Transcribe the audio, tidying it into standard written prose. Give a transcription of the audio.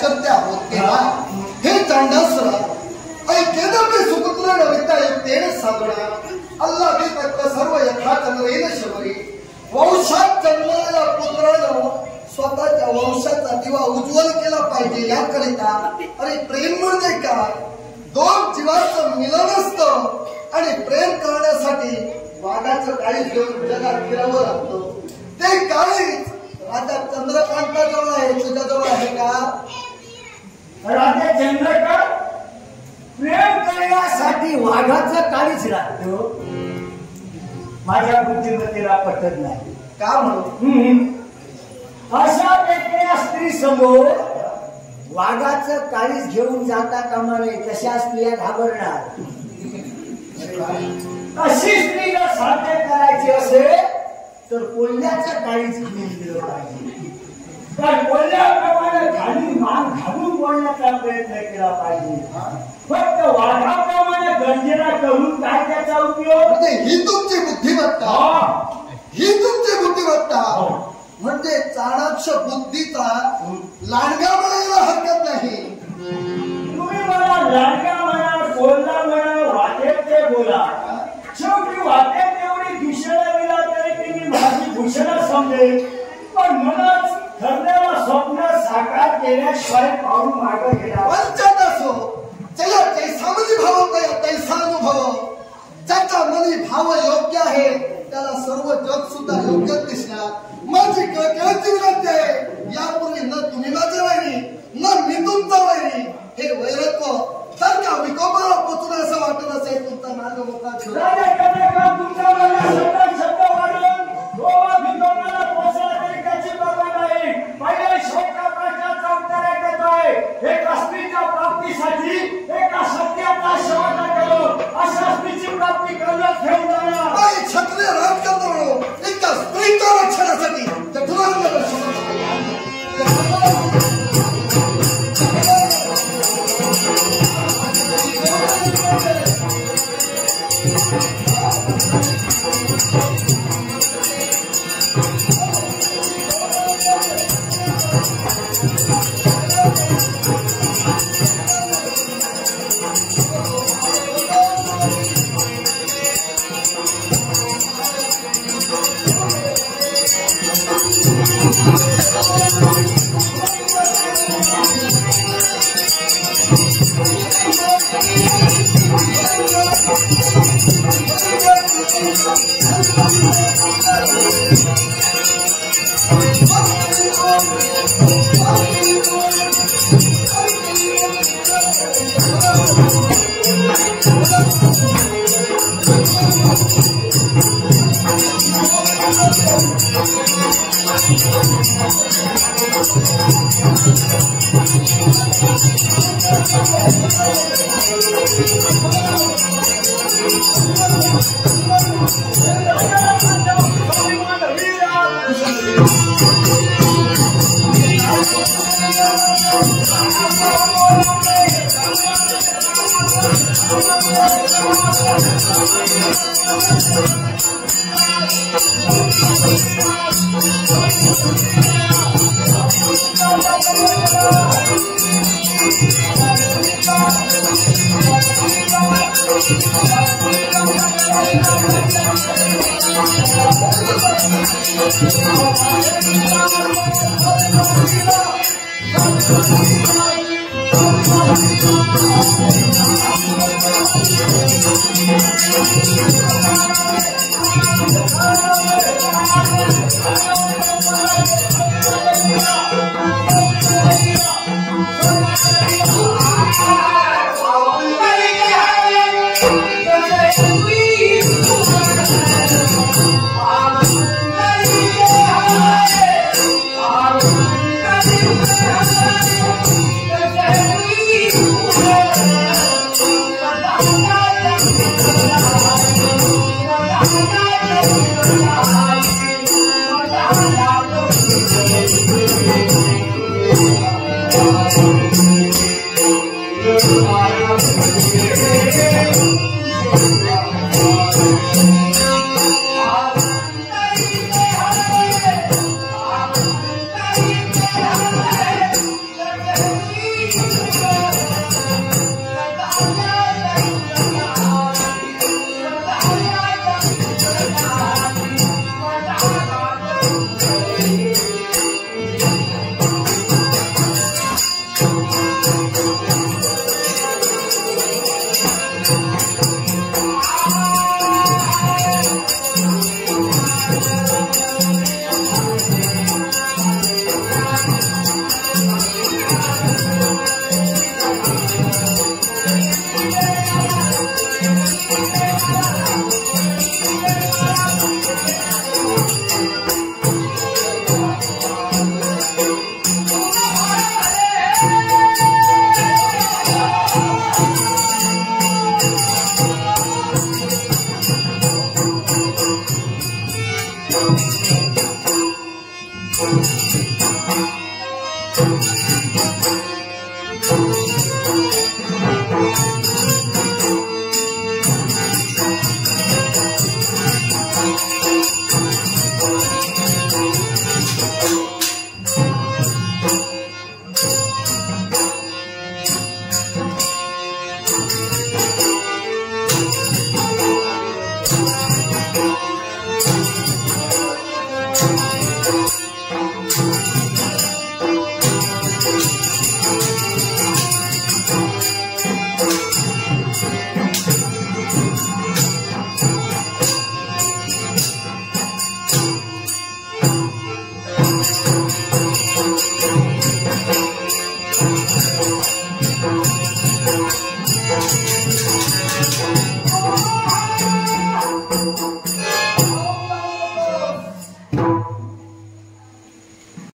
करते आहोत केला हे चांडासरा ऐकेदपि सुपुत्र नविता युक्तेन साधना अल्लाह भी तत्व सर्व यथा चंद्रेन शबरी वंशात जन्मलेल्या पुत्रानं स्वतःच्या वंशाचा दिवा उज्ज्वल केला पाहिजे याकरिता अरे प्रेम म्हणजे काय दोन जीवांचं मिलन असतं आणि प्रेम करण्यासाठी वाघाचं काळीज घेऊन जगात फिरावं लागतं ते काळीज राजा चंद्रकांताजवळ आहे तुझ्याजवळ आहे का राजा चंद्रकांत प्रेम करण्यासाठी वाघाचं काळीज लागतं माझ्या बुद्धिमत्तेला पटत नाही का म्हणून अशा वेगळ्या स्त्री समोर वाघाचं काळीज घेऊन जाता कामा नये तशा स्त्रिया घाबरणार अशी स्त्रीला साध्य करायची असेल तर कोल्ह्याचं काळीज घेऊन दिलं पाहिजे पण कोल्ह्याप्रमाणे खाली मान घालून बोलण्याचा प्रयत्न केला पाहिजे फक्त वाघाप्रमाणे गर्जना करून काय त्याचा उपयोग ही तुमची बुद्धिमत्ता ही तुमची बुद्धिमत्ता म्हणजे चाणाक्ष बुद्धीचा लांडगा म्हणायला हरकत नाही तुम्ही मला लांडगा म्हणा बोलला म्हणा वाटेत ते बोला शेवटी वाटेत एवढी भूषणं दिला तरी ती माझी भूषणं समजेल पण मलाच ठरलेलं स्वप्न साकार केल्याशिवाय पाऊल मागं गेला पंचायत असो चला तैसामध्ये भाव तैसा अनुभव ज्याचा मनी भाव योग्य आहे त्याला सर्व जग सुद्धा योग्य दिसणार माझी कळकळीची विनंती आहे यापूर्वी न तुम्ही माझे वैरी न मी तुमचा वैरी हे वैरत्व जर का विकोपाला पोचून असं वाटत असेल तुमचा मार्ग मोकळा तुमचा शब्द वाढून विकोपाला पोचला तरी त्याची पर्वा नाही पहिले शोका प्रश्नाचा उत्तर ऐकत आहे एका स्त्रीच्या प्राप्तीसाठी एका सत्याचा शेवट करून अशा स्त्रीची प्राप्ती करण्यास घेऊन जाणार क्षत्रिय राजकारणावर एका स्त्रीच्या रक्षणासाठी